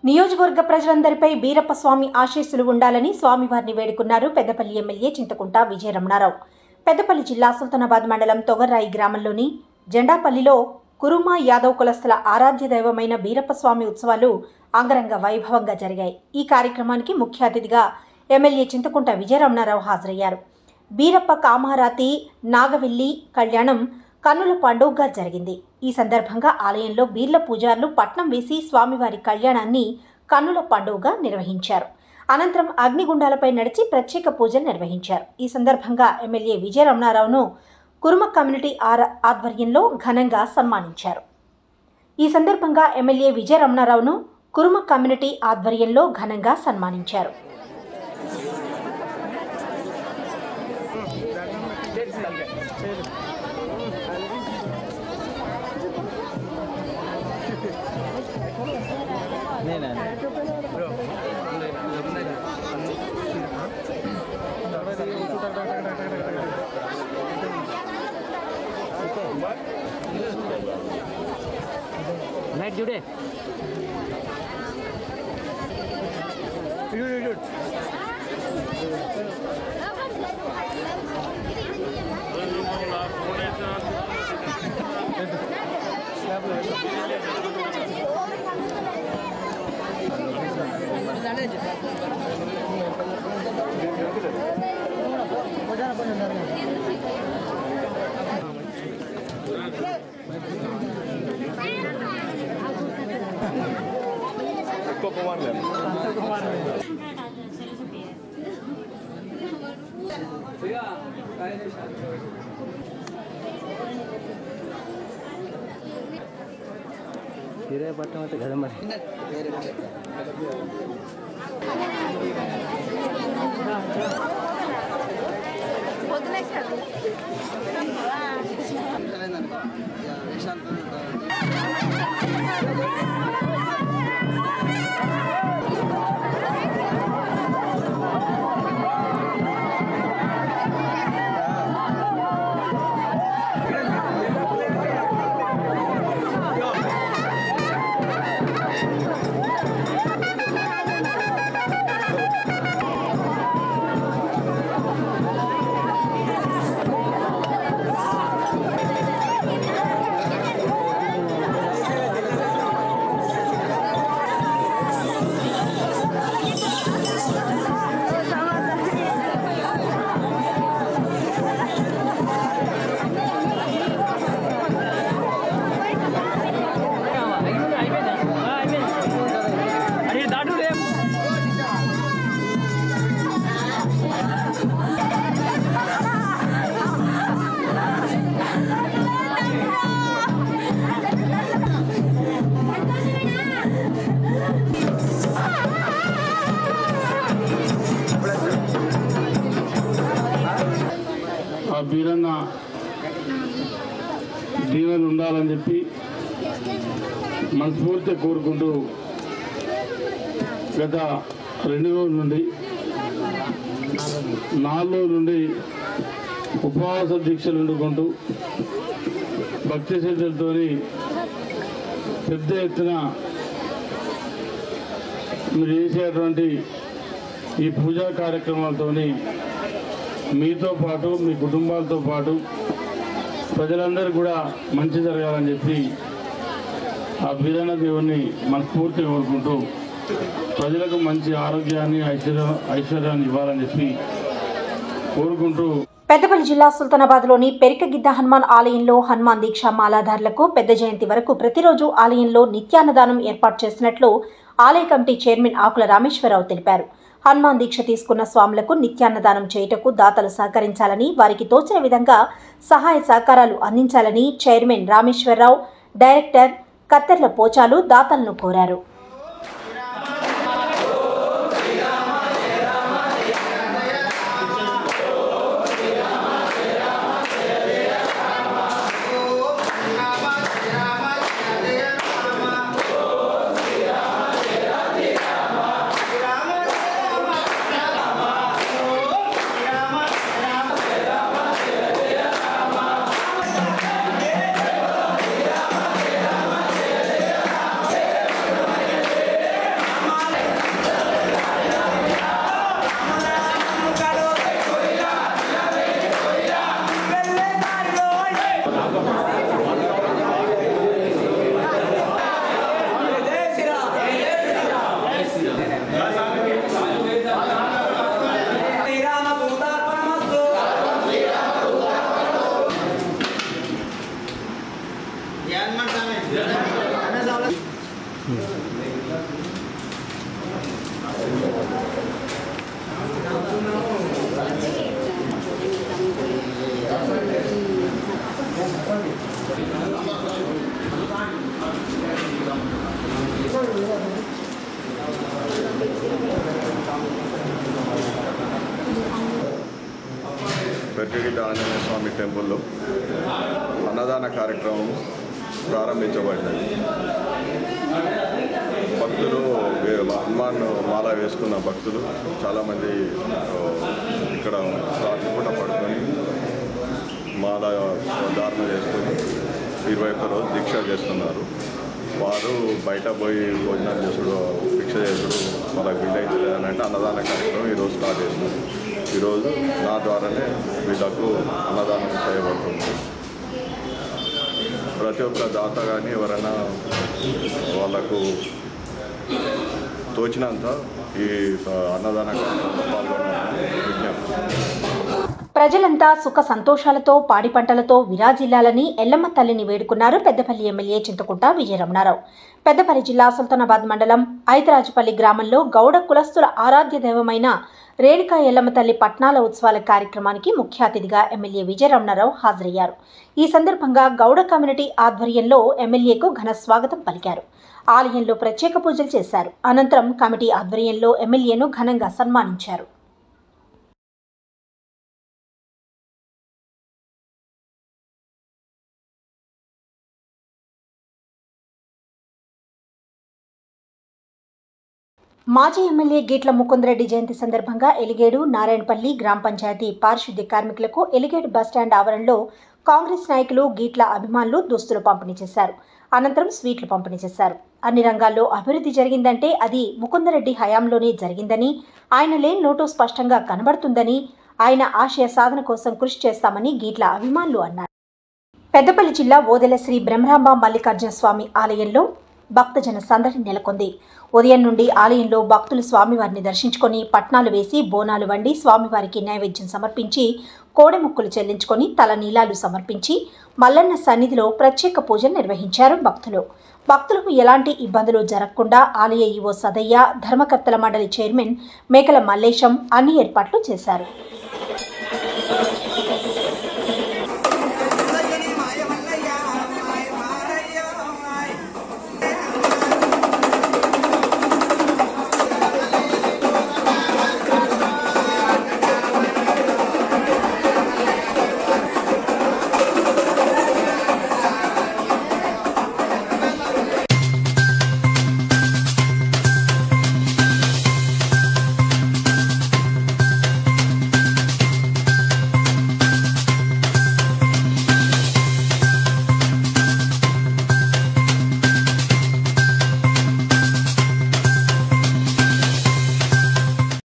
నియోజకవర్గ ప్రజలందరిపై బీరప్ప స్వామి ఆశీస్సులు ఉండాలని స్వామివారిని వేడుకున్నారు పెద్దపల్లి ఎమ్మెల్యే చింతకుంట విజయరమణారావు. పెద్దపల్లి జిల్లా సుల్తానాబాద్ మండలం తొగర్రాయి గ్రామంలోని జెండాపల్లిలో కురుమా యాదవ్ కులస్తుల ఆరాధ్య దైవమైన బీరప్ప స్వామి ఉత్సవాలు అంగరంగ వైభవంగా జరిగాయి. ఈ కార్యక్రమానికి ముఖ్య అతిథిగా ఎమ్మెల్యే చింతకుంట విజయరమణారావు హాజరయ్యారు. బీరప్ప కామారాతి నాగవెల్లి కళ్యాణం కన్నుల పండుగగా జరిగింది. ఈ సందర్భంగా ఆలయంలో బీర్ల పూజారులు పట్నం వేసి స్వామివారి కళ్యాణాన్ని కన్నుల పండుగగా నిర్వహించారు. అనంతరం అగ్నిగుండాలపై నడిచి ప్రత్యేక పూజలు నిర్వహించారు. ఈ సందర్భంగా ఎమ్మెల్యే విజయరమణారావును కురుమ కమ్యూనిటీ ఆధ్వర్యంలో ఘనంగా సన్మానించారు. ఈ సందర్భంగా ఎమ్మెల్యే విజయరమణారావును కురుమ కమ్యూనిటీ ఆధ్వర్యంలో ఘనంగా సన్మానించారు. लाइट जुड़े पट्टम घर में వీరన్న దీవెనలు ఉండాలని చెప్పి మనస్ఫూర్తిగా కోరుకుంటూ గత 2 రోజుల నుండి 4 రోజుల నుండి ఉపవాస దీక్షలు వండుకుంటూ భక్తి శ్రద్ధలతో పెద్ద ఎత్తున మీరు చేసేటువంటి ఈ పూజా కార్యక్రమాలతో మీతో పాటు మీ కుటుంబాలతో పాటు ప్రజలందరూ కూడా మంచి జరగాలని చెప్పి ఆ వీరన్న దేవుణ్ణి మనస్ఫూర్తిగా కోరుకుంటూ ప్రజలకు మంచి ఆరోగ్యాన్ని ఐశ్వర్యాన్ని ఇవ్వాలని చెప్పి కోరుకుంటూ పెద్దపల్లి జిల్లా సుల్తానాబాద్లోని పెరికగిద్ద హనుమాన్ ఆలయంలో హనుమాన్ దీక్ష మాలాధారులకు పెద్ద జయంతి వరకు ప్రతిరోజు ఆలయంలో నిత్యాన్నదానం ఏర్పాటు చేసినట్లు ఆలయ కమిటీ చైర్మన్ ఆకుల రామేశ్వరరావు తెలిపారు. హనుమాన్ దీక్ష తీసుకున్న స్వాములకు నిత్యాన్నదానం చేయుటకు దాతలు సహకరించాలని, వారికి తోచిన విధంగా సహాయ సహకారాలు అందించాలని చైర్మన్ రామేశ్వరరావు, డైరెక్టర్ కత్తెర్ల పోచాలు దాతలను కోరారు. చక్రగిరి ఆంజనేయ స్వామి టెంపుల్లో అన్నదాన కార్యక్రమం ప్రారంభించబడినది. భక్తులు హనుమాన్ మాల వేసుకున్న భక్తులు చాలామంది ఇక్కడ రాత్రిపూట పడుకొని మాల ధారణ చేసుకొని 21 రోజు దీక్ష చేస్తున్నారు. వారు బయట పోయి భోజనాలు చేసుడు భిక్ష చేసుడు వాళ్ళకి వీలైతే అని అంటే అన్నదాన కార్యక్రమం ఈరోజు స్టార్ట్ చేస్తున్నారు. ఈరోజు నా ద్వారానే వీళ్ళకు అన్నదానం చేయబడుతుంది. ప్రతి ఒక్క దాత కానీ ఎవరైనా వాళ్ళకు తోచినంత ఈ అన్నదాన కార్యక్రమంలో పాల్గొనాలని విజ్ఞప్తి. ప్రజలంతా సుఖ సంతోషాలతో పాడి పంటలతో విరాజిల్లాలని ఎల్లమ్మ తల్లిని వేడుకున్నారు పెద్దపల్లి ఎమ్మెల్యే చింతకుంట విజయరమణారావు. పెద్దపల్లి జిల్లా సుల్తానాబాద్ మండలం ఐతరాజుపల్లి గ్రామంలో గౌడ కులస్తుల ఆరాధ్య దైవమైన రేణుకా ఎల్లమ్మ తల్లి పట్నాల ఉత్సవాల కార్యక్రమానికి ముఖ్య అతిథిగా ఎమ్మెల్యే విజయరమణారావు హాజరయ్యారు. ఈ సందర్భంగా గౌడ కమ్యూనిటీ ఆధ్వర్యంలో ఎమ్మెల్యేకు ఘన స్వాగతం పలికారు. ఆలయంలో ప్రత్యేక పూజలు చేశారు. అనంతరం కమిటీ ఆధ్వర్యంలో ఎమ్మెల్యేను ఘనంగా సన్మానించారు. మాజీ ఎమ్మెల్యే గీట్ల ముకుందరెడ్డి జయంతి సందర్భంగా ఎలిగేడు నారాయణపల్లి గ్రామ పంచాయతీ పారిశుద్ధ్య కార్మికులకు ఎలిగేడు బస్టాండ్ ఆవరణలో కాంగ్రెస్ నాయకులు గీట్ల అభిమానులు దుస్తులు పంపిణీ చేశారు. అనంతరం స్వీట్లు పంపిణీ చేశారు. అన్ని రంగాల్లో అభివృద్ధి జరిగిందంటే అది ముకుందరెడ్డి హయాంలోనే జరిగిందని, ఆయన లేని లోటు స్పష్టంగా కనబడుతుందని, ఆయన ఆశయ సాధన కోసం కృషి చేస్తామని గీట్ల అభిమానులు అన్నారు. పెద్దపల్లి జిల్లా ఓదెల శ్రీ బ్రహ్మరాంబ మల్లికార్జున స్వామి ఆలయంలో భక్తజన సందడి నెలకొంది. ఉదయం నుండి ఆలయంలో భక్తులు స్వామివారిని దర్శించుకొని పట్నాలు వేసి బోనాలు వండి స్వామివారికి నైవేద్యం సమర్పించి కోడెముక్కులు చెల్లించుకొని తల నీలాలు సమర్పించి మల్లన్న సన్నిధిలో ప్రత్యేక పూజలు నిర్వహించారు. భక్తులకు ఎలాంటి ఇబ్బందులు జరగకుండా ఆలయ ఈవో సదయ్య, ధర్మకర్తల మండలి చైర్మన్ మేకల మల్లేశం అన్ని ఏర్పాట్లు చేశారు.